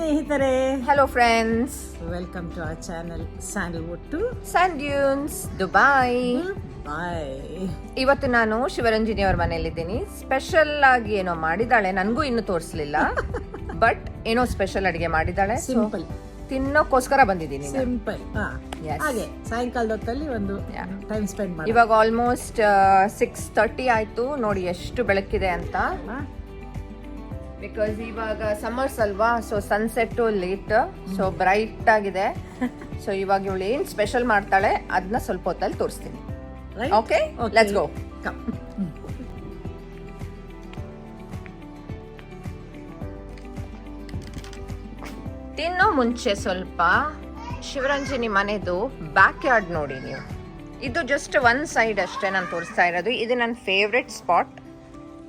ಸ್ನೇಹಿತರೆ, hello friends, welcome to our channel Sandalwood to sand dunes Dubai. Bye. ಇವತ್ತು ನಾನು ಶಿವರಂಜಿನಿ ಅವ್ರ ಮನೇಲಿದ್ದೀನಿ. ಸ್ಪೆಷಲ್ ಆಗಿ ಏನೋ ಮಾಡಿದಾಳೆ, ನನಗೂ ಇನ್ನೂ ತೋರಿಸ್ಲಿಲ್ಲ. ಬಟ್ ಏನೋ ಸ್ಪೆಷಲ್ ಅಡಿಗೆ ಮಾಡಿದಾಳೆ. ಸಿಂಪಲ್ ತಿನ್ನೋಕ್ಕೋಸ್ಕರ ಬಂದಿದ್ದೀನಿ. ಸಿಂಪಲ್. ಹಾಗೆ ಸಾಯಂಕಾಲದ ಹೊತ್ತಲ್ಲಿ ಒಂದು ಟೈಮ್ ಸ್ಪೆಂಡ್ ಮಾಡಿ. ಇವಾಗ ಆಲ್ಮೋಸ್ಟ್ 6:30 ಆಯ್ತು. ನೋಡಿ ಎಷ್ಟು ಬೆಳಕಿದೆ ಅಂತ. ಬಿಕಾಸ್ ಇವಾಗ ಸಮ್ಮರ್ಸ್ ಅಲ್ವಾ, so sunset late, so bright ಆಗಿದೆ. ಸೊ ಇವಾಗ ಇವಳು ಏನ್ ಸ್ಪೆಷಲ್ ಮಾಡ್ತಾಳೆ ಅದನ್ನ ಸ್ವಲ್ಪ ಹೊತ್ತಲ್ಲಿ ತೋರಿಸ್ತೀನಿ. Okay, let's go. ತಿನ್ನೋ ಮುಂಚೆ ಸ್ವಲ್ಪ ಶಿವರಂಜನಿ ಮನೆದು ಬ್ಯಾಕ್ ಯಾರ್ಡ್ ನೋಡಿ ನೀವು. ಇದು ಜಸ್ಟ್ ಒನ್ ಸೈಡ್ ಅಷ್ಟೇ ನಾನು ತೋರಿಸ್ತಾ ಇರೋದು. ಇದು ನನ್ನ ಫೇವ್ರೆಟ್ ಸ್ಪಾಟ್.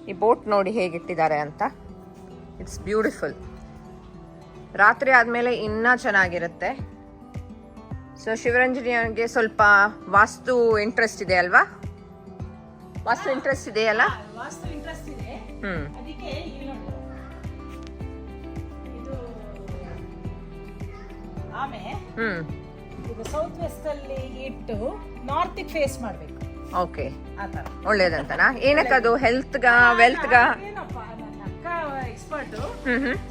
ಈ ಬೋಟ್ ನೋಡಿ ಹೇಗಿಟ್ಟಿದ್ದಾರೆ ಅಂತ. It's beautiful. ರಾತ್ರಿ ಆದಮೇಲೆ ಇನ್ನೂ ಚೆನ್ನಾಗಿರುತ್ತೆ. ಸೊ ಶಿವರಂಜನಿಗೆ ಸ್ವಲ್ಪ ವಾಸ್ತು ಇಂಟ್ರೆಸ್ಟ್ ಇದೆ ಅಲ್ವಾ? ವಾಸ್ತು ಇಂಟ್ರೆಸ್ಟ್ ಇದೆಯಲ್ಲ? ವಾಸ್ತು ಇಂಟ್ರೆಸ್ಟ್ ಇದೆ. ಅದಕ್ಕೆ ಇದು ಆಮೇಲೆ ಇದು ಸೌತ್ ವೆಸ್ಟ್ ಅಲ್ಲಿ ಇಟ್ಟು ನಾರ್ತ್ ಫೇಸ್ ಮಾಡಬೇಕು. ಓಕೆ, ಆ ತರ ಒಳ್ಳೇದಂತನಾ? ಏನಕ್ಕದು? ಹೆಲ್ತ್ಗ, ವೆಲ್ತ್ಗ? ಏನಪ್ಪ, ನನ್ನ ಅಕ್ಕ ಎಕ್ಸ್ಪರ್ಟ್.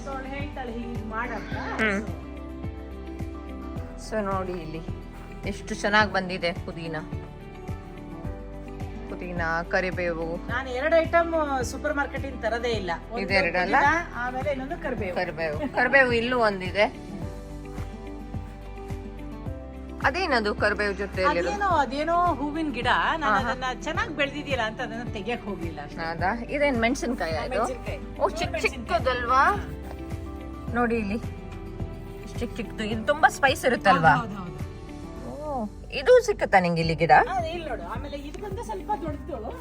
ಸೊ ಅವಳು ಹೇಳ್ತಾಳೆ ಹೀಗೆ ಮಾಡಂತ. ಸೊ ನೋಡಿ ಇಲ್ಲಿ ಎಷ್ಟು ಚೆನ್ನಾಗಿ ಬಂದಿದೆ. ಪುದೀನ, ಕರಿಬೇವು. ನಾನು 2 ಐಟಮ್ ಸೂಪರ್ ಮಾರ್ಕೆಟ್ ಇಂದ ತರದೇ ಇಲ್ಲ. ಇದೆರಡಲ್ಲ, ಆಮೇಲೆ ಇನ್ನೊಂದು ಕರಿಬೇವು ಇಲ್ಲೂ ಒಂದಿದೆ. ಅದೇನದು ಕರಿಬೇವು ಜೊತೆಯಲ್ಲಿ? ಅದೇನೋ ಹೂವಿನ ಗಿಡ. ನಾನು ಅದನ್ನ ಚೆನ್ನಾಗಿ ಬೆಳೆದಿದ್ದಿಲ್ಲ ಅಂತ ಅದನ್ನ ತೆಗಿಯಕ್ ಹೋಗ್ಲಿಲ್ಲ. ಹೌದಾ? ಇದೇನ್ ಮೆಣಸಿನ್ಕಾಯಿ? ಅದು ಓ, ಚಿಕ್ಕದಲ್ವಾ? ನೋಡಿ ಇಲ್ಲಿ ಚಿಕ್ಕದು. ಇದು ತುಂಬಾ ಸ್ಪೈಸ್ ಇರುತ್ತಲ್ವಾ? ಓ, ಇದು ಸಿಕ್ಕತ್ತಾ ನಿಂಗೆ ಇಲ್ಲಿ ಗಿಡ? ಇಲ್ಲ ನೋಡು. ಆಮೇಲೆ ಇದು ಬಂದು ಸ್ವಲ್ಪ ದೊಡ್ಡದು.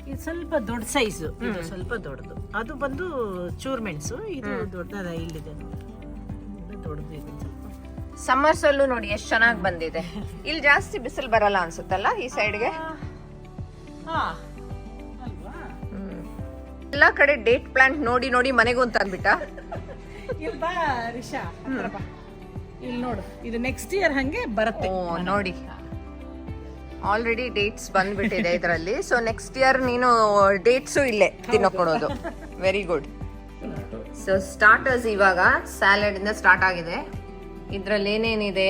ಇದು ಸ್ವಲ್ಪ ದೊಡ್ಡ ಸೈಜ್. ಇದು ಸ್ವಲ್ಪ ದೊಡ್ಡದು. ಅದು ಬಂದು ಚೂರ್ ಮೆಣಸು. ಇದು ದೊಡ್ಡದ ಇಲ್ಲಿದೆ ನೋಡಿ. ದೊಡ್ಡದು ಇದೆ ಸ್ವಲ್ಪ. ಸಮ್ಮರ್ಸ್ ಅಲ್ಲೂ ನೋಡಿ ಎಷ್ಟು ಚೆನ್ನಾಗಿ ಬಂದಿದೆ. ಇಲ್ಲಿ ಜಾಸ್ತಿ ಬಿಸಿಲು ಬರಲ್ಲ ಅನ್ಸುತ್ತಲ್ಲ ಈ ಸೈಡ್ಗೆ? ಎಲ್ಲಾ ಕಡೆ ಡೇಟ್ ಪ್ಲಾಂಟ್ ನೋಡಿ ನೋಡಿ ಮನೆಗೂ ಅಂತ ಅಂದ್ಬಿಟ್ಟ. ಇಲ್ಲಿ ಬಾ ರಿಷಾ, ಇಲ್ಲಿ ನೋಡು. ಇದು ನೆಕ್ಸ್ಟ್ ಇಯರ್ ಹಂಗೆ ಬರುತ್ತೆ. ಓ ನೋಡಿ, ಆಲ್ರೆಡಿ ಡೇಟ್ಸ್ ಬಂದ್ಬಿಟ್ಟಿದೆ ಇದರಲ್ಲಿ. ಸೊ ನೆಕ್ಸ್ಟ್ ಇಯರ್ ನೀನು ಡೇಟ್ಸು ಇಲ್ಲೇ ತಿನ್ನೋಕೊಡೋದು. Very good. ಸೊ ಸ್ಟಾರ್ಟರ್ಸ್ ಇವಾಗ ಸ್ಯಾಲಡ್ ಇಂದ ಸ್ಟಾರ್ಟ್ ಆಗಿದೆ. ಇದ್ರಲ್ಲಿ ಏನೇನಿದೆ?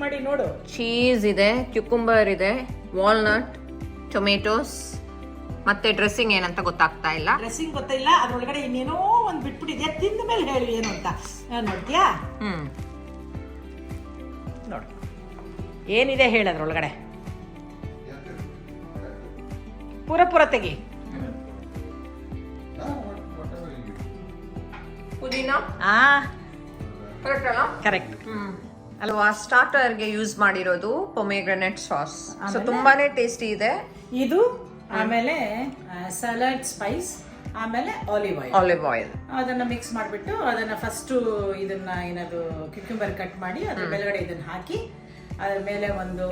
ಮಾಡಿ ನೋಡು. ಚೀಸ್ ಇದೆ, ಕ್ಯುಕುಂಬರ್ ಇದೆ, ವಾಲ್ನಟ್, ಟೊಮೆಟೊಸ್, ಮತ್ತೆ ಡ್ರೆಸ್ಸಿಂಗ್ ಏನಂತ ಗೊತ್ತಾಗ್ತಾ ಇಲ್ಲ. ಡ್ರೆಸ್ಸಿಂಗ್ ಗೊತ್ತಿಲ್ಲ. ಅದ್ರೊಳಗಡೆ ಇನ್ನೇನೋ ಒಂದ್ ಬಿಟ್ಬಿಟ್ಟಿದ್ಯಾ. ತಿಂದ ಮೇಲೆ ಹೇಳಿ ಏನು ಅಂತ. ನೋಡ್ತೀಯಾ? ನೋಡು ಏನಿದೆ ಹೇಳ ಅದ್ರೊಳಗಡೆ. ಪೂರ ತೆಗಿ. ಪುದೀನ ಕರೆಕ್ಟ್ ಅಲ್ವಾ? ಸ್ಟಾರ್ಟರ್ಗೆ ಯೂಸ್ ಮಾಡಿರೋದು ಪೊಮೆಗ್ರನೇಟ್ ಸಾಸ್. ಸೊ ತುಂಬಾನೇ ಟೇಸ್ಟಿ ಇದೆ ಇದು. ಆಮೇಲೆ ಸಲಾಡ್ ಸ್ಪೈಸ್, ಆಮೇಲೆ ಆಲಿವ್ ಆಯಿಲ್. ಅದನ್ನ ಮಿಕ್ಸ್ ಮಾಡಿಬಿಟ್ಟು ಅದನ್ನ ಫಸ್ಟ್ ಇದನ್ನ ಏನದು ಕ್ಯುಕ್ಯುಂಬರ್ ಕಟ್ ಮಾಡಿ ಅದ್ರ ಮೇಲ್ಗಡೆ ಇದನ್ನ ಹಾಕಿ ಅದ್ರ ಮೇಲೆ ಒಂದು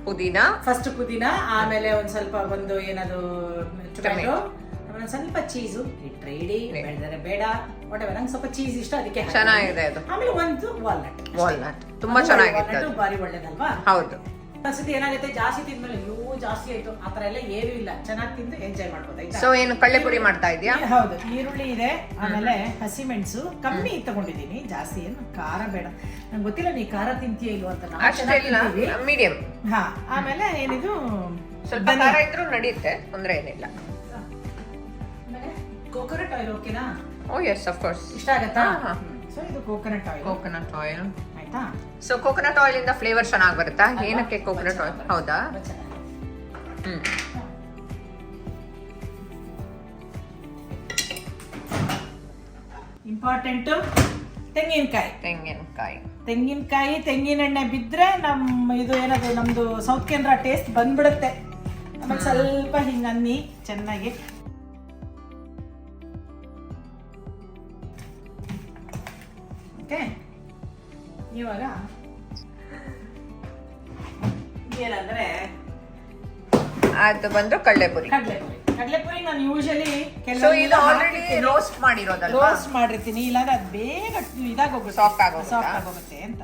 ಪುದೀನ, ಫಸ್ಟ್ ಪುದೀನ, ಆಮೇಲೆ ಒಂದ್ ಸ್ವಲ್ಪ ಒಂದು ಏನದು ಟೊಮೆಟೊ, ಆಮೇಲೆ ಸ್ವಲ್ಪ ಚೀಸು ಇಟ್ರೆ ಇಡಿ, ಬೇಡ ಬೇಡ ವಾಟೆವರ್. ನಂಗೆ ಸ್ವಲ್ಪ ಚೀಸ್ ಇಷ್ಟ, ಅದಕ್ಕೆ ಚೆನ್ನಾಗಿದೆ ಅದು. ಆಮೇಲೆ ಒಂದು ವಾಲ್ನಟ್ ತುಂಬಾ ಚೆನ್ನಾಗಿದೆ. ಬಾರಿ ಒಳ್ಳೇದಲ್ವಾ? ಹೌದು. ಒಂದ್ಸತಿ ಏನಾಗುತ್ತೆ, ಜಾಸ್ತಿ ತಿಂದ್ಮೇಲೆ ಜಾಸ್ತಿ ಆಯ್ತು ಆತರ ಎಲ್ಲ ಏನೂ ಇಲ್ಲ. ಚೆನ್ನಾಗಿ ತಿಂದು ಎಂಜಾಯ್ ಮಾಡ್ಬೋದು. ಸೊ ಏನು ಕಳ್ಳೆಪುರಿ ಮಾಡ್ತಾ ಇದೀಯಾ? ಹೌದು. ಈರುಳ್ಳಿ ಇದೆ, ಆಮೇಲೆ ಹಸಿಮೆಣಸು ಕಮ್ಮಿ ತಗೊಂಡಿದ್ದೀನಿ. ಜಾಸ್ತಿ ಏನು ಖಾರ ಬೇಡ. ನಂಗೆ ಗೊತ್ತಿಲ್ಲ ನೀ ಖಾರ ತಿಂತೀಯ ಇಲ್ವ ಅಂತ. ಮೀಡಿಯಂ. ಹಾ, ಆಮೇಲೆ ಏನಿದು ಸ್ವಲ್ಪ ಖಾರ ಇದ್ರೂ ನಡೆಯುತ್ತೆ, ತೊಂದ್ರೆ ಏನಿಲ್ಲ. ಕೋಕೋನಟ್ ಆಯಿಲ್ ಓಕೆನಾ? ಓ ಎಸ್, ಆಫ್ ಕೋರ್ಸ್. ಇಷ್ಟ ಆಗತ್ತಾ? ಸೊ ಇದು ಕೋಕೋನಟ್ ಆಯಿಲ್ ಆಯ್ತಾ? ಸೊ ಕೋಕೋನಟ್ ಆಯಿಲ್ ಇಂದ ಫ್ಲೇವರ್ ಚೆನ್ನಾಗಿ ಬರುತ್ತಾ? ಏನಕ್ಕೆ ಕೋಕೋನಟ್ ಆಯಿಲ್? ಹೌದಾ? ಇಂಪಾರ್ಟೆಂಟ್ ತೆಂಗಿನಕಾಯಿ. ತೆಂಗಿನೆಣ್ಣೆ ಬಿದ್ರೆ ನಮ್ಮ ಇದು ಏನದು ನಮ್ದು ಸೌತ್ ಕೇಂದ್ರ ಟೇಸ್ಟ್ ಬಂದ್ಬಿಡುತ್ತೆ. ಆಮೇಲೆ ಸ್ವಲ್ಪ ಹಿಂಗನ್ನಿ ಚೆನ್ನಾಗಿ. ಓಕೆ, ಇವಾಗ ಏನಂದ್ರೆ ಅದು ಬಂದು ಕಡಲೆಪುರಿ. ಕಡಲೆಪುರಿ ನಾನು ಯೂಶಲಿ ಸೊ ಇದು ಆಲ್ರೆಡಿ ರೋಸ್ಟ್ ಮಾಡಿರೋದಲ್ವಾ? ರೋಸ್ಟ್ ಮಾಡಿರ್ತೀನಿ, ಇಲ್ಲಾಂದ್ರೆ ಅದು ಬೇಗ ಇದಾಗೋಗುತ್ತೆ, ಸಾಫ್ಟ್ ಆಗೋಗುತ್ತೆ ಅಂತ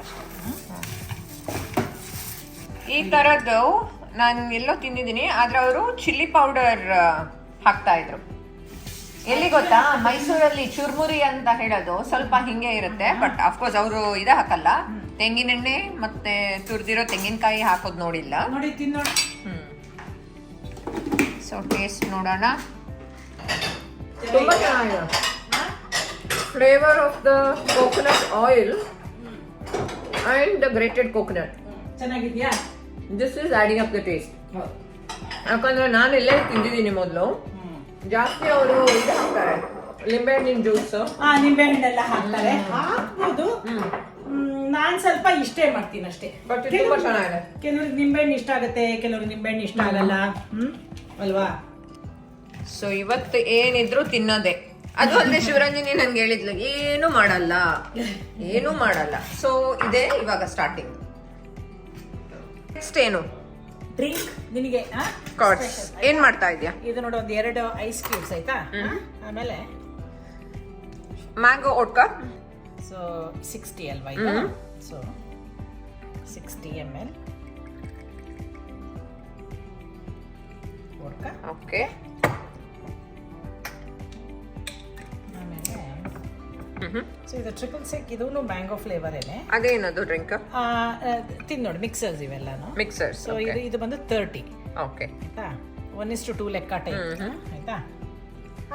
ಈ ತರದ್ದು ನಾನು ಎಲ್ಲೋ ತಿಂದಿದ್ದೀನಿ. ಆದ್ರೆ ಅವರು ಚಿಲ್ಲಿ ಪೌಡರ್ ಹಾಕ್ತಾ ಇದ್ರು. ಎಲ್ಲಿ ಗೊತ್ತಾ, ಮೈಸೂರಲ್ಲಿ ಚುರ್ಮುರಿ ಅಂತ ಹೇಳೋದು ಸ್ವಲ್ಪ ಹಿಂಗೆ ಇರುತ್ತೆ. ಬಟ್ ಅಫ್ಕೋರ್ಸ್ ಅವರು ಇದ ಹಾಕಲ್ಲ, ತೆಂಗಿನೆಣ್ಣೆ ಮತ್ತೆ ತುರಿದಿರೋ ತೆಂಗಿನಕಾಯಿ ಹಾಕೋದು ನೋಡಿಲ್ಲ. ನೋಡಿ ತಿನ್ನೋಣ. ಸೊ ಟೇಸ್ಟ್ ನೋಡೋಣ. ತುಂಬಾ ಚೆನ್ನಾಗಿದೆ. Flavour of the coconut oil and the grated coconut. ಚೆನ್ನಾಗಿದ್ಯಾ? This is adding up the taste. ಯಾಕಂದ್ರೆ ನಾನು ಎಲ್ಲೇ ತಿಂದಿದ್ದೀನಿ ಮೊದಲು, ಜಾಸ್ತಿ ಅವರು ಇದು ಹಾಕ್ತಾರೆ, ಲಿಂಬೆಹಣ್ಣಿನ ಜ್ಯೂಸ್. ನಿಂಬೆಹಣ್ಣೆಲ್ಲ ಹಾಕ್ತಾರೆ, ಹಾಕ್ಬೋದು. ನಾನ್ ಸ್ವಲ್ಪ ಇಷ್ಟೇ ಮಾಡ್ತೀನಿ ಅಷ್ಟೇ. ಬಟ್ ತುಂಬಾ ಚೆನ್ನಾಗಿದೆ. ಕೆಲವ್ರಿಗೆ ನಿಂಬೆಹಣ್ಣು ಇಷ್ಟ ಆಗುತ್ತೆ, ಕೆಲವ್ರಿಗೆ ನಿಂಬೆಹಣ್ಣು ಇಷ್ಟ ಆಗಲ್ಲ, ಅಲ್ವಾ? ಸೊ ಇವತ್ತು ಏನಿದ್ರು ತಿನ್ನೋದೆ. ಅದು ಅಲ್ಲದೆ ಶಿವರಂಜನಿ ನನ್ಗೆ ಹೇಳಿದ್ಲು ಏನು ಮಾಡಲ್ಲ. ಸೊ ಇದೇ ಇವಾಗ ಸ್ಟಾರ್ಟಿಂಗ್. ನೆಕ್ಸ್ಟ್ ಏನು? ಡ್ರಿಂಕ್ ನಿನಗೆ ಕಾರ್ಡ್ಸ್ ಏನ್ ಮಾಡ್ತಾ ಇದೀಯಾ? ಇದು ನೋಡು, ಒಂದು 2 ಐಸ್ ಕ್ಯೂಬ್ಸ್ ಆಯ್ತಾ. ಆಮೇಲೆ ಮ್ಯಾಂಗೋ ಓಟ್ಕಾ. ಸೊ 60 ಅಲ್ವಾ ಇದು? So 60 ml ಓಟ್ಕಾ. ಓಕೆ. ಆಮೇಲೆ ಸೊ ಇದು ಟ್ರಿಪಲ್ ಸೆಕ್, ಇದೂ ಮ್ಯಾಂಗೋ ಫ್ಲೇವರ್ ಏನೆ. ಅದೇನದು ಡ್ರಿಂಕ್? ತಿನ್ ನೋಡಿ, ಮಿಕ್ಸರ್ಸ್ ಇವೆಲ್ಲಾನು. ಮಿಕ್ಸರ್ಸ್. ಸೊ ಇದು ಬಂದು 30. ಓಕೆ. ಆಯ್ತಾ, 1:2 ಲೆಕ್ಕ ಟೈಪ್. ಆಯ್ತಾ.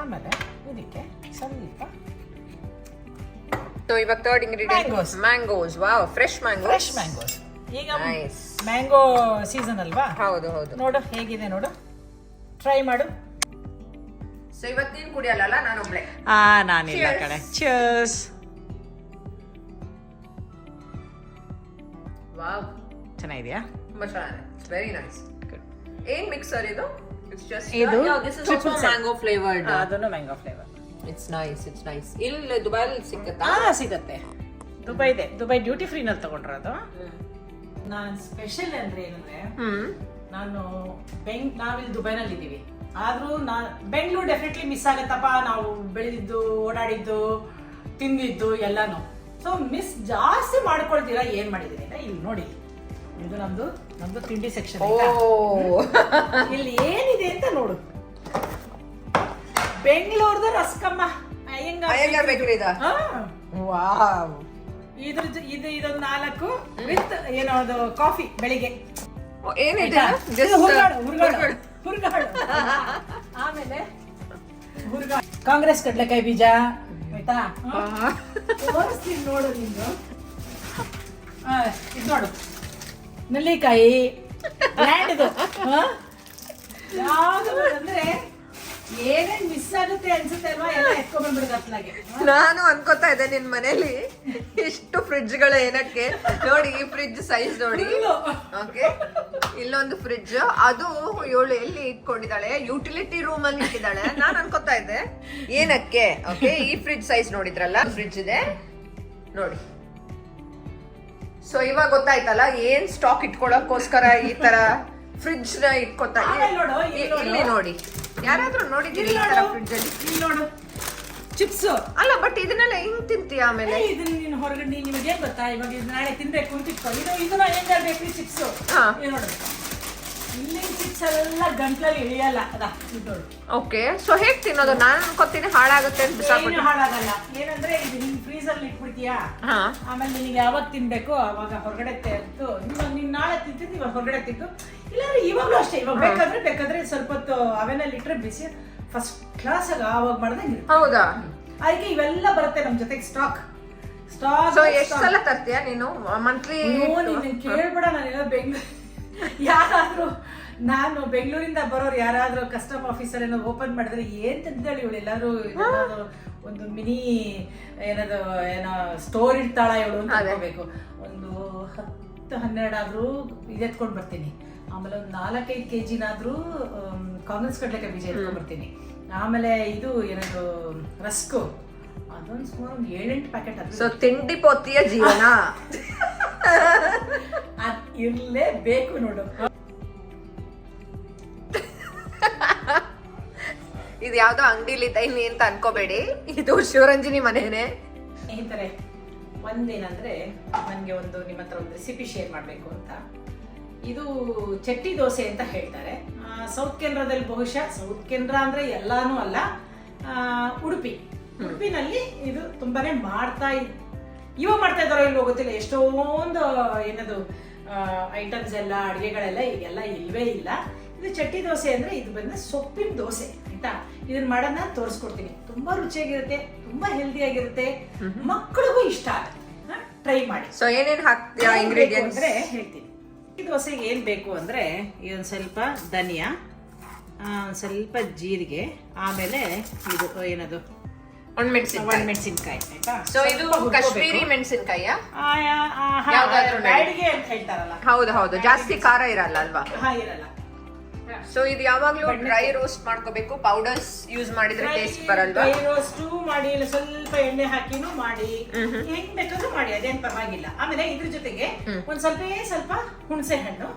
ಆಮೇಲೆ ಇದಕ್ಕೆ ಸ್ವಲ್ಪ ಸೊ ಇವಾಗ third ingredient mangoes. Wow, fresh mangoes. ಈಗ ಮ್ಯಾಂಗೋ ಸೀಸನ್ ಅಲ್ವಾ? ಹೌದು. ನೋಡು ಹೇಗಿದೆ, ನೋಡು, ಟ್ರೈ ಮಾಡು. ಸೊ ಇವತ್ತು ನೀನು ಕುಡಿಯಲ್ಲ, ನಾನೊಬ್ಳೆ. ನಾನಿಲ್ಲ ಕಡೆ. ಚಿಯರ್ಸ್. ವಾವ್, ಚೆನ್ನಾಗಿದೆಯಾ? ತುಂಬಾ ಚೆನ್ನಾಗಿದೆ. Very nice. ಏನ್ ಮಿಕ್ಸರ್ ಇದು? ಇಟ್ಸ್ ಜಸ್ಟ್ ಇದು this is also mango flavoured. ಅದನ್ನು ಮ್ಯಾಂಗೋ ಫ್ಲೇವರ್. It's nice. ಇಲ್ಲಿ ದುಬೈಲಿ ಸಿಗುತ್ತಾ? ಸಿಗತ್ತೆ. ದುಬೈ ಡ್ಯೂಟಿ ಫ್ರೀ ನಲ್ಲಿ ತಗೊಂಡ್ರದು. ನಾನ್ ಸ್ಪೆಷಲ್ ಅಂದ್ರೆ ಏನಂದ್ರೆ, ನಾವಿಲ್ಲಿ ದುಬೈನಲ್ಲಿ ಇದ್ದೀವಿ, ಆದ್ರೂ ಬೆಂಗಳೂರು ಡೆಫಿನೆಟ್ಲಿ ಮಿಸ್ ಆಗತ್ತಪ್ಪ. ನಾವು ಬೆಳೆದಿದ್ದು, ಓಡಾಡಿದ್ದು, ತಿಂದಿದ್ದು ಎಲ್ಲಾನು. ಸೊ ಮಿಸ್ ಜಾಸ್ತಿ ಮಾಡ್ಕೊಳ್ತೀರಾ. ಏನ್ ಮಾಡಿದೀನಿ ಅಂದ್ರೆ, ಇಲ್ಲಿ ನೋಡಿ, ಇದು ನಮ್ದು ತಿಂಡಿ ಸೆಕ್ಷನ್. ಇಲ್ಲಿ ಏನಿದೆ ಅಂತ ನೋಡು. ಬೆಂಗಳೂರ್ದು ರಸ್ಕಮ್ಮ ಅಯ್ಯಂಗಾರ್ ಬೇಕರಿ ಇದೆ. ವಾವ್. ಇದೊಂದು 4 ವಿತ್ ಏನೋ ಅದು ಕಾಫಿ ಬೆಳಿಗ್ಗೆ. ಏನಿದೆ? ಹುರ್ಗಾಳು. ಆಮೇಲೆ ಕಾಂಗ್ರೆಸ್ ಕಡ್ಲೆಕಾಯಿ ಬೀಜ. ಆಯ್ತಾ, ತೋರಿಸ್ತೀನಿ ನೋಡು. ನಿಂದು ಇದು ನೋಡು, ನೆಲ್ಲಿಕಾಯಿ. ಲ್ಯಾಂಡ್ ಯಾವ್ದು ಅಂದ್ರೆ ಏನೇನ್ ಮಿಸ್ ಆಗುತ್ತೆ ಅನ್ಸುತ್ತೆ ಅಲ್ವಾ, ಎಲ್ಲ ಎತ್ಕೊಂಡ್ಬಂದ್ಬಿಡುತ್ತೆ ಅತ್ಲಾಗೆ. ನಾನು ಅನ್ಕೋತಾ ಇದ್ದೆ ನಿನ್ ಮನೇಲಿ ಇಷ್ಟು ಫ್ರಿಡ್ಜ್ ಗಳು ಏನಕ್ಕೆ. ನೋಡಿ, ಈ ಫ್ರಿಡ್ಜ್ ಸೈಜ್ ನೋಡಿ. ಓಕೆ, ಇಲ್ಲೊಂದು ಫ್ರಿಡ್ಜ್, ಅದು ಇವಳು ಎಲ್ಲಿ ಇಟ್ಕೊಂಡಿದ್ದಾಳೆ, ಯುಟಿಲಿಟಿ ರೂಮ್ ಅಲ್ಲಿ ಇಟ್ಟಿದ್ದಾಳೆ. ನಾನು ಅನ್ಕೋತಾ ಇದ್ದೆ ಏನಕ್ಕೆ. ಓಕೆ, ಈ ಫ್ರಿಡ್ಜ್ ಸೈಜ್ ನೋಡಿದ್ರಲ್ಲ, ಫ್ರಿಡ್ಜ್ ಇದೆ ನೋಡಿ. ಸೊ ಇವಾಗ ಗೊತ್ತಾಯ್ತಲ್ಲ ಏನ್ ಸ್ಟಾಕ್ ಇಟ್ಕೊಳ್ಳೋಕೋಸ್ಕರ ಈ ತರ ಫ್ರಿಡ್ಜ್ ನ ಇಟ್ಕೋತಾ. ಇಲ್ಲಿ ನೋಡಿ, ಯಾರಾದ್ರೂ ನೋಡಿದ್ದೀರಿ ಈ ತರ ಫ್ರಿಡ್ಜ್ ಅಲ್ಲಿ? ಇಲ್ಲಿ ನೋಡು, ಚಿಪ್ಸ್ ಅಲ್ಲ, ಬಟ್ ಇದನ್ನೆಲ್ಲ ಹಿಂಗ್ ತಿಂತೀಯ ಆಮೇಲೆ? ಇದನ್ನ ನೀನು ಹೊರಗಡೆ ನಿಮಗೆ ಏನ್ ಗೊತ್ತಾ, ಇವಾಗ ಇದು ನಾಳೆ ತಿನ್ಬೇಕು ಅಂತ ಇಟ್ಕೊ. ಇದನ್ನ ಹೆಂಗಾರ ಬೇಕ್ರಿ ಚಿಪ್ಸ್. ನೋಡು, ಇಲ್ಲಿ ಚಿಪ್ಸ್ ಎಲ್ಲ ಗಂಟ್ಲಲ್ಲಿ ಇಳಿಯಲ್ಲ. ಓಕೆ, ಸೊ ಹೇಗ್ ತಿನ್ನೋದು? ನಾನು ಅನ್ಕೋತೀನಿ ಹಾಳಾಗುತ್ತೆ ಅಂತ. ಬಿಸಾಕ್ಬಿಟ್ಟು ಹಾಳಾಗಲ್ಲ. ಏನಂದ್ರೆ ಇದು ನಿನ್ ಫ್ರೀಜರ್ ಅಲ್ಲಿ ಇಟ್ಬಿಡ್ತೀಯಾ, ಆಮೇಲೆ ನಿನಗೆ ಯಾವಾಗ ತಿನ್ಬೇಕು ಅವಾಗ ಹೊರಗಡೆ ತೆಗೆದು, ನೀನ್ ನಾಳೆ ತಿಂತಿದ್ದು ಇವಾಗ ಹೊರಗಡೆ ತಿಂದು, ಇಲ್ಲಾಂದ್ರೆ ಇವಾಗ್ಲೂ ಅಷ್ಟೇ. ಇವಾಗ ಬೇಕಾದ್ರೆ ಸ್ವಲ್ಪ ಹೊತ್ತು ಅವೆನಲ್ಲಿ ಇಟ್ರೆ ಬಿಸಿ ಫಸ್ಟ್ ಕ್ಲಾಸ್ ಆಗ ಆವಾಗ ಮಾಡ್ದಂಗೆ. ಹೌದಾ? ಅದಕ್ಕೆ ಇವೆಲ್ಲ ಬರುತ್ತೆ ನಮ್ ಜೊತೆಗೆ ಸ್ಟಾಕ್. ಸೊ ಎಷ್ಟು ಸಲ ತರ್ತೀಯ ನೀನು ಮಂತ್ಲಿ? ನೀನ್ ಕೇಳ್ಬೇಡ, ನಾನೆಲ್ಲ ಬೆಂಗಳೂರು ಯಾರಾದ್ರೂ, ನಾನು ಬೆಂಗಳೂರಿಂದ ಬರೋರು ಯಾರಾದ್ರೂ ಕಸ್ಟಮ್ ಆಫೀಸರ್ ಏನೋ ಓಪನ್ ಮಾಡಿದ್ರೆ ಏನ್ ತಿಂತಾಳೆ ಇವಳು, ಎಲ್ಲಾರು ಒಂದು ಮಿನಿ ಏನೋ ಸ್ಟೋರ್ ಇಡ್ತಾಳ ಇವಳು ಅಂತ ಅನ್ಕೋಬೇಕು. ಒಂದು 10-12 ಆದ್ರೂ ಇದೆತ್ಕೊಂಡ್ ಬರ್ತೀನಿ. ಆಮೇಲೆ ಒಂದು 4-5 kgನಾದ್ರೂ ಕಾಂಗ್ರೆಸ್ ಕಡ್ಲೆಕಾಯಿ ಬೀಜ ಎತ್ಕೊಂಡ್ ಬರ್ತೀನಿ. ಆಮೇಲೆ ಇದು ಏನದು ರಸ್ಕು, ಅದೊಂದು ಸುಮಾರು 7-8 ಪ್ಯಾಕೆಟ್. ಸೊ ತಿಂಡಿ ಪೋತಿಯ ಜೀವನ ಅದ್ ಇರ್ಲೇಬೇಕು ನೋಡು. ಇದು ಯಾವ್ದೋ ಅಂಗಡಿಲಿ ದೈನಿ ಅಂತ ಅನ್ಕೋಬೇಡಿ, ಇದು ಶಿವರಂಜನಿ ಮನೆನೇ. ಸ್ನೇಹಿತರೆ, ಒಂದೇನಂದ್ರೆ ನನಗೆ ನಿಮ್ಮ ಹತ್ರ ಒಂದು ರೆಸಿಪಿ ಶೇರ್ ಮಾಡಬೇಕು ಅಂತ. ಇದು ಚಟ್ಟಿ ದೋಸೆ ಅಂತ ಹೇಳ್ತಾರೆ. ಸೌತ್ ಕೆನರಾದಲ್ಲಿ, ಬಹುಶಃ ಸೌತ್ ಕೆನರಾ ಅಂದ್ರೆ ಎಲ್ಲಾನು ಅಲ್ಲ, ಉಡುಪಿನಲ್ಲಿ ಇದು ತುಂಬಾನೇ ಇವಾಗ ಮಾಡ್ತಾ ಇದ್ದಾರೋ ಇಲ್ವೋ ಗೊತ್ತಿಲ್ಲ. ಎಷ್ಟೊಂದು ಏನದು ಐಟಮ್ಸ್ ಎಲ್ಲ, ಅಡುಗೆಗಳೆಲ್ಲ ಈಗೆಲ್ಲ ಇಲ್ವೇ ಇಲ್ಲ. ಇದು ಚಟ್ಟಿ ದೋಸೆ ಅಂದ್ರೆ ಇದು ಬಂದ ಸೊಪ್ಪಿನ ದೋಸೆ ಆಯ್ತಾ. ಇದನ್ನ ಮಾಡೋದನ್ನ ತೋರಿಸ್ಕೊಡ್ತೀನಿ. ತುಂಬಾ ರುಚಿಯಾಗಿರುತ್ತೆ, ತುಂಬಾ ಹೆಲ್ದಿ ಆಗಿರುತ್ತೆ, ಮಕ್ಕಳಿಗೂ ಇಷ್ಟ ಆಗುತ್ತೆ. ಟ್ರೈ ಮಾಡಿ. ಸೊ ಏನೇನು ಹಾಕ್ತೀರಾ ಇಂಗ್ರೀಡಿಯೆಂಟ್ಸ್ ಅಂದ್ರೆ ಹೇಳ್ತೀನಿ. ಈ ದೋಸೆಗೆ ಏನ್ ಬೇಕು ಅಂದ್ರೆ ಇದೊಂದು ಸ್ವಲ್ಪ ಧನಿಯಾ, ಒಂದು ಸ್ವಲ್ಪ ಜೀರಿಗೆ, ಆಮೇಲೆ ಇದು ಏನದು ಒಣಮೆಣಸಿನ್ಕಾಯಿ ಆಯ್ತಾ. ಸೊ ಇದು ಕಾಶ್ಮೀರಿ ಮೆಣಸಿನಕಾಯಿಯ ಬ್ಯಾಡಿಗೆ ಅಂತ ಹೇಳ್ತಾರಲ್ಲ. ಹೌದು, ಜಾಸ್ತಿ ಖಾರ ಇರಲ್ಲ ಅಲ್ವಾ? ಇರಲ್ಲ. ಸೊ ಇದು ಯಾವಾಗ್ಲೂ ಡ್ರೈ ರೋಸ್ಟ್ ಮಾಡ್ಕೋಬೇಕು, ಪೌಡರ್ಸ್ ಯೂಸ್ ಮಾಡಿದ್ರೆ ಟೇಸ್ಟ್ ಬರಲ್ವಾ? ಡ್ರೈ ರೋಸ್ಟ್ ಮಾಡಿ, ಸ್ವಲ್ಪ ಎಣ್ಣೆ ಹಾಕಿನೂ ಮಾಡಿ, ಹೆಂಗ್ ಬೇಕಾದ್ರೂ ಮಾಡಿ, ಅದೇನ್ ಪರವಾಗಿಲ್ಲ. ಆಮೇಲೆ ಇದ್ರ ಜೊತೆಗೆ ಒಂದ್ ಸ್ವಲ್ಪ ಹುಣಸೆ ಹಣ್ಣು,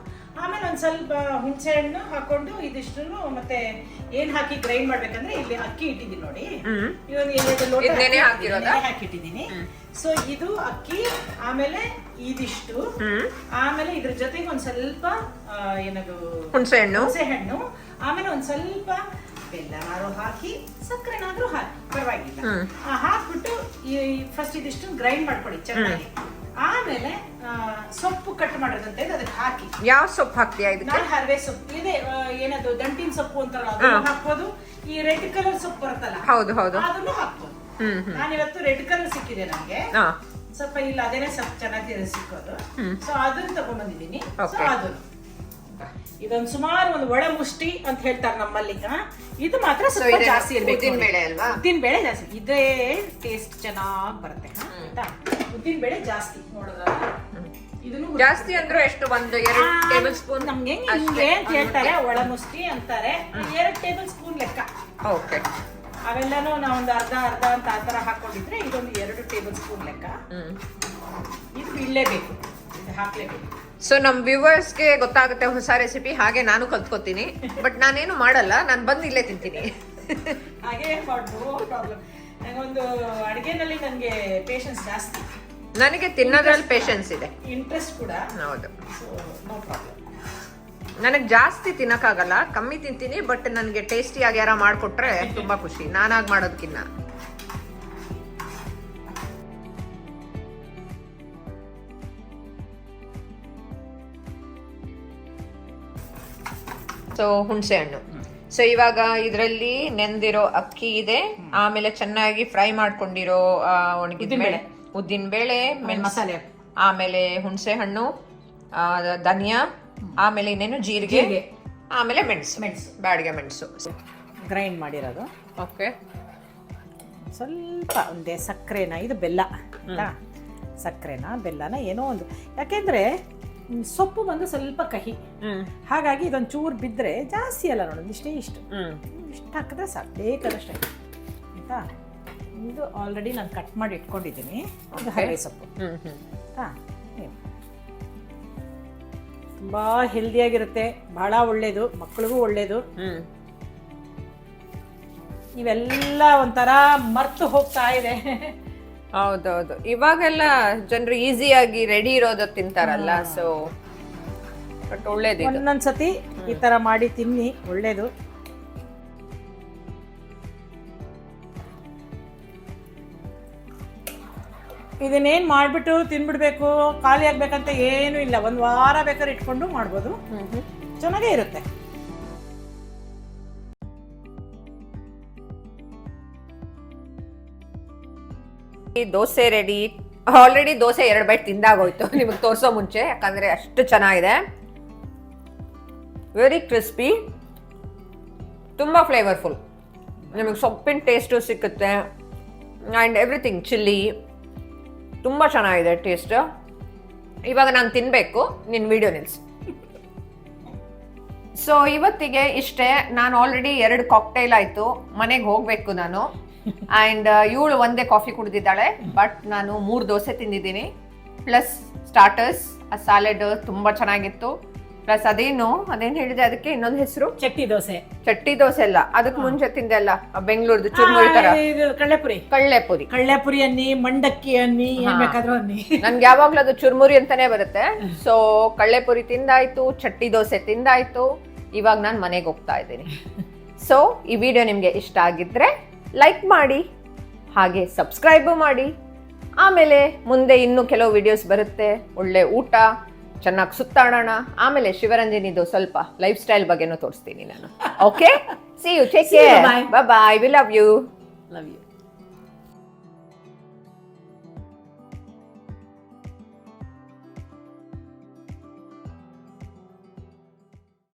ಆಮೇಲೆ ಒಂದ್ ಸ್ವಲ್ಪ ಹುಣಸೆ ಹಣ್ಣು ಹಾಕೊಂಡು ಇದಿಷ್ಟು ಮತ್ತೆ ಏನ್ ಹಾಕಿ ಗ್ರೈಂಡ್ ಮಾಡ್ಬೇಕಂದ್ರೆ ಇಲ್ಲಿ ಅಕ್ಕಿ ಇಟ್ಟಿದ್ದೀನಿ ನೋಡಿ, ಹಾಕಿಟ್ಟಿದ್ದೀನಿ. ಸೊ ಇದು ಅಕ್ಕಿ, ಆಮೇಲೆ ಇದಿಷ್ಟು, ಆಮೇಲೆ ಇದ್ರ ಜೊತೆಗೆ ಒಂದ್ ಸ್ವಲ್ಪ ಏನದು ಹುಣಸೆ ಹಣ್ಣು, ಆಮೇಲೆ ಒಂದ್ ಸ್ವಲ್ಪ ಬೆಲ್ಲನಾದ್ರೂ ಹಾಕಿ, ಸಕ್ಕರೆನಾದ್ರೂ ಹಾಕಿ ಪರವಾಗಿಲ್ಲ, ಹಾಕ್ಬಿಟ್ಟು ಫಸ್ಟ್ ಇದಿಷ್ಟು ಗ್ರೈಂಡ್ ಮಾಡ್ಕೊಳ್ಳಿ ಚೆನ್ನಾಗಿ. ಆಮೇಲೆ ಸೊಪ್ಪು ಕಟ್ ಮಾಡಿರೋದಂತೆ ಅದಕ್ಕೆ ಹಾಕಿ. ಯಾವ ಸೊಪ್ಪು ಹಾಕ್ತೀಯಾ ಇದಕ್ಕೆ? ನಾನು ಹರವೆ ಸೊಪ್ಪು ಇದೆ, ಏನದು ದಂಟಿನ ಸೊಪ್ಪು ಅಂತಾರಲ್ಲ ಅದನ್ನು ಹಾಕ್ಬೋದು. ಈ ರೆಡ್ ಕಲರ್ ಸೊಪ್ಪು ಬರುತ್ತಲ್ಲ, ಹೌದು ಅದನ್ನು ಹಾಕ್ಬೋದು. ನಾನಿವತ್ತು ರೆಡ್ ಕಲರ್ ಸಿಕ್ಕಿದೆ ನನಗೆ, ಸ್ವಲ್ಪ ಇಲ್ಲ ಅದೇನೆ ಸ್ವಲ್ಪ ಚೆನ್ನಾಗಿ ಸಿಕ್ಕೋದು. ಸೊ ಅದನ್ನ ತಗೊಂಡ್ಬಂದಿದ್ದೀನಿ. ಸೊ ಅದನ್ನು ಇದೊಂದು ಸುಮಾರು ಒಂದು ಒಳ ಮುಷ್ಟಿ ಅಂತ ಹೇಳ್ತಾರೆ ನಮ್ಮಲ್ಲಿ. ಇದು ಮಾತ್ರ ಸ್ವಲ್ಪ ಜಾಸ್ತಿ ಇರ್ಬೇಕು. ಉದ್ದಿನ ಬೇಳೆ ಅಲ್ವಾ? ಉದ್ದಿನ ಬೇಳೆ ಜಾಸ್ತಿ ಇದ್ರೆ ಟೇಸ್ಟ್ ಚೆನ್ನಾಗಿ ಬರುತ್ತೆ ಆಯ್ತಾ. ಉದ್ದಿನ ಬೇಳೆ ಜಾಸ್ತಿ ನೋಡೋದ್ರಲ್ಲ. ಇದನ್ನು ಜಾಸ್ತಿ ಅಂದ್ರೆ ಎಷ್ಟು? ಒಂದು 2 ಟೇಬಲ್ ಸ್ಪೂನ್. ನಮ್ಗೆ ಹಿಂಗೆ ಅಂತ ಹೇಳ್ತಾರೆ, ಒಳ ಮುಷ್ಟಿ ಅಂತಾರೆ. 2 ಟೇಬಲ್ ಸ್ಪೂನ್ ಲೆಕ್ಕ. ಓಕೆ. ಅವೆಲ್ಲಾನು ನಾವೊಂದು ಅರ್ಧ ಅಂತ ಆ ತರ ಹಾಕೊಂಡಿದ್ರೆ ಇದೊಂದು 2 ಟೇಬಲ್ ಸ್ಪೂನ್ ಲೆಕ್ಕ. ಇದು ಇಲ್ಲೇಬೇಕು, ಇದು ಹಾಕ್ಲೇಬೇಕು. ಸೊ ನಮ್ ವ್ಯೂವರ್ಸ್ಗೆ ಗೊತ್ತಾಗುತ್ತೆ ಹೊಸ ರೆಸಿಪಿ, ಹಾಗೆ ನಾನು ಕಲ್ತ್ಕೊತೀನಿ. ಬಟ್ ನಾನೇನು ಮಾಡಲ್ಲ, ನಾನು ಬಂದು ಇಲ್ಲೇ ತಿಂತೀನಿ. ಹಾಗೆ ನೋ ಪ್ರಾಬ್ಲಮ್. ನನಗೊಂದು ಅಡುಗೆನಲ್ಲಿ ನನಗೆ ಪೇಷನ್ಸ್ ಜಾಸ್ತಿ. ನನಗೆ ತಿನ್ನೋದ್ರಲ್ಲಿ ಪೇಷನ್ಸ್ ಇದೆ, ಇಂಟ್ರೆಸ್ಟ್ ಕೂಡ. ಹೌದು. So no problem. ನನಗೆ ಜಾಸ್ತಿ ತಿನ್ನಕ್ಕಾಗಲ್ಲ, ಕಮ್ಮಿ ತಿಂತೀನಿ. ಬಟ್ ನನಗೆ ಟೇಸ್ಟಿಯಾಗಿ ಯಾರ ಮಾಡಿಕೊಟ್ರೆ ತುಂಬಾ ಖುಷಿ, ನಾನಾಗಿ ಮಾಡೋದಕ್ಕಿನ್ನ. ಸೊ ಹುಣಸೆ ಹಣ್ಣು. ಸೊ ಇವಾಗ ಇದರಲ್ಲಿ ನೆಂದಿರೋ ಅಕ್ಕಿ ಇದೆ, ಆಮೇಲೆ ಚೆನ್ನಾಗಿ ಫ್ರೈ ಮಾಡ್ಕೊಂಡಿರೋ ಒಣಗಿದ ಬೇಳೆ, ಉದ್ದಿನ ಬೇಳೆ, ಮಸಾಲೆ, ಆಮೇಲೆ ಹುಣಸೆ ಹಣ್ಣು, ಧನಿಯಾ, ಆಮೇಲೆ ಇನ್ನೇನು ಜೀರಿಗೆ, ಆಮೇಲೆ ಮೆಣಸು, ಬ್ಯಾಡಿಗೆ ಮೆಣಸು ಗ್ರೈಂಡ್ ಮಾಡಿರೋದು. ಓಕೆ. ಸ್ವಲ್ಪ ಒಂದೇ ಸಕ್ಕರೆನ, ಇದು ಬೆಲ್ಲ ಸಕ್ಕರೆನ ಬೆಲ್ಲನ ಏನೋ ಒಂದು, ಯಾಕೆಂದ್ರೆ ಸೊಪ್ಪು ಬಂದು ಸ್ವಲ್ಪ ಕಹಿ, ಹಾಗಾಗಿ ಇದೊಂದು ಚೂರು ಬಿದ್ದರೆ ಜಾಸ್ತಿ ಅಲ್ಲ ನೋಡೋದು, ಇಷ್ಟೇ ಇಷ್ಟು ಹಾಕಿದ್ರೆ ಸಾಕು, ಬೇಕಾದಷ್ಟು ಆಯ್ತಾ. ಇದು ಆಲ್ರೆಡಿ ನಾನು ಕಟ್ ಮಾಡಿ ಇಟ್ಕೊಂಡಿದ್ದೀನಿ. ಇದು ಹರವೆ ಸೊಪ್ಪು ಆಯ್ತಾ. ತುಂಬ ಹೆಲ್ದಿಯಾಗಿರುತ್ತೆ, ಬಹಳ ಒಳ್ಳೆಯದು, ಮಕ್ಕಳಿಗೂ ಒಳ್ಳೆಯದು. ಇವೆಲ್ಲ ಒಂಥರ ಮರ್ತು ಹೋಗ್ತಾ ಇದೆ. ಹೌದೌದು, ಇವಾಗೆಲ್ಲ ಜನರು ಈಸಿಯಾಗಿ ರೆಡಿ ಇರೋದು ತಿಂತಾರಲ್ಲ. ಸೊ ಬಟ್ ಒಳ್ಳೇದು, ಒಂದೊಂದ್ಸತಿ ಈ ತರ ಮಾಡಿ ತಿನ್ನಿ, ಒಳ್ಳೇದು. ಇದನ್ನೇನು ಮಾಡಿಬಿಟ್ಟು ತಿನ್ಬಿಡ್ಬೇಕು, ಖಾಲಿ ಆಗ್ಬೇಕಂತ ಏನು ಇಲ್ಲ. 1 ವಾರ ಬೇಕಾದ್ರೆ ಇಟ್ಕೊಂಡು ಮಾಡ್ಬೋದು, ಚೆನ್ನಾಗೇ ಇರುತ್ತೆ. Dosa ready. Already dosa 2 bite ತಿಂದಾಗೋಯ್ತು ನಿಮಗೆ ತೋರಿಸೋ ಮುಂಚೆ, ಯಾಕಂದ್ರೆ ಅಷ್ಟು ಚೆನ್ನಾಗಿದೆ. ವೆರಿ ಕ್ರಿಸ್ಪಿ, ತುಂಬ ಫ್ಲೇವರ್ಫುಲ್, ನಿಮಗೆ ಸೊಪ್ಪಿನ ಟೇಸ್ಟು ಸಿಕ್ಕುತ್ತೆ. ಆ್ಯಂಡ್ ಎವ್ರಿಥಿಂಗ್, ಚಿಲ್ಲಿ ತುಂಬ ಚೆನ್ನಾಗಿದೆ ಟೇಸ್ಟ್. ಇವಾಗ ನಾನು ತಿನ್ನಬೇಕು, ನಿನ್ನ ವಿಡಿಯೋ ನಿಲ್ಸು. ಸೊ ಇವತ್ತಿಗೆ ಇಷ್ಟೇ. ನಾನು ಆಲ್ರೆಡಿ 2 ಕಾಕ್ಟೈಲ್ ಆಯಿತು, ಮನೆಗೆ ಹೋಗಬೇಕು ನಾನು. ಆ್ಯಂಡ್ ಇವಳು ಒಂದೇ ಕಾಫಿ ಕುಡಿದಿದ್ದಾಳೆ. ಬಟ್ ನಾನು 3 ದೋಸೆ ತಿಂದಿದ್ದೀನಿ, ಪ್ಲಸ್ ಸ್ಟಾರ್ಟರ್ಸ್, ಆ ಸ್ಯಾಲೆಡ್ ತುಂಬ ಚೆನ್ನಾಗಿತ್ತು. ಪ್ಲಸ್ ಅದೇನು ಹೇಳಿದೆ ಅದಕ್ಕೆ ಇನ್ನೊಂದು ಹೆಸರು ಚಟ್ಟಿ ದೋಸೆ, ಚಟ್ಟಿ ದೋಸೆ ಅಲ್ಲ, ಅದಕ್ಕೆ ಮುಂಚೆ ತಿಂದೆ ಅಲ್ಲ ಬೆಂಗಳೂರ್ದು ಚುರ್ಮುರಿ ತರ ಇದು ಕಳ್ಳೆಪುರಿ, ಕಳ್ಳೆಪುರಿ ಅನ್ನಿ, ಮಂಡಕ್ಕಿ ಅನ್ನಿ, ಏನ್ ಬೇಕಾದ್ರೂ ಅನ್ನಿ. ನನ್ಗೆ ಯಾವಾಗ್ಲೂ ಅದು ಚುರ್ಮುರಿ ಅಂತಾನೆ ಬರುತ್ತೆ. ಸೊ ಕಳ್ಳೆಪುರಿ ತಿಂದಾಯ್ತು, ಚಟ್ಟಿ ದೋಸೆ ತಿಂದಾಯ್ತು, ಇವಾಗ ನಾನು ಮನೆಗೆ ಹೋಗ್ತಾ ಇದ್ದೀನಿ. ಸೊ ಈ ವಿಡಿಯೋ ನಿಮ್ಗೆ ಇಷ್ಟ ಆಗಿದ್ರೆ ಲೈಕ್ ಮಾಡಿ, ಹಾಗೆ ಸಬ್ಸ್ಕ್ರೈಬ್ ಮಾಡಿ. ಆಮೇಲೆ ಮುಂದೆ ಇನ್ನೂ ಕೆಲವು ವಿಡಿಯೋಸ್ ಬರುತ್ತೆ, ಒಳ್ಳೆ ಊಟ, ಚೆನ್ನಾಗಿ ಸುತ್ತಾಡೋಣ. ಆಮೇಲೆ ಶಿವರಂಜನಿದು ಸ್ವಲ್ಪ ಲೈಫ್ ಸ್ಟೈಲ್ ಬಗ್ಗೆನೂ ತೋರಿಸ್ತೀನಿ ನಾನು. Okay, see you, take care, bye bye, we love you.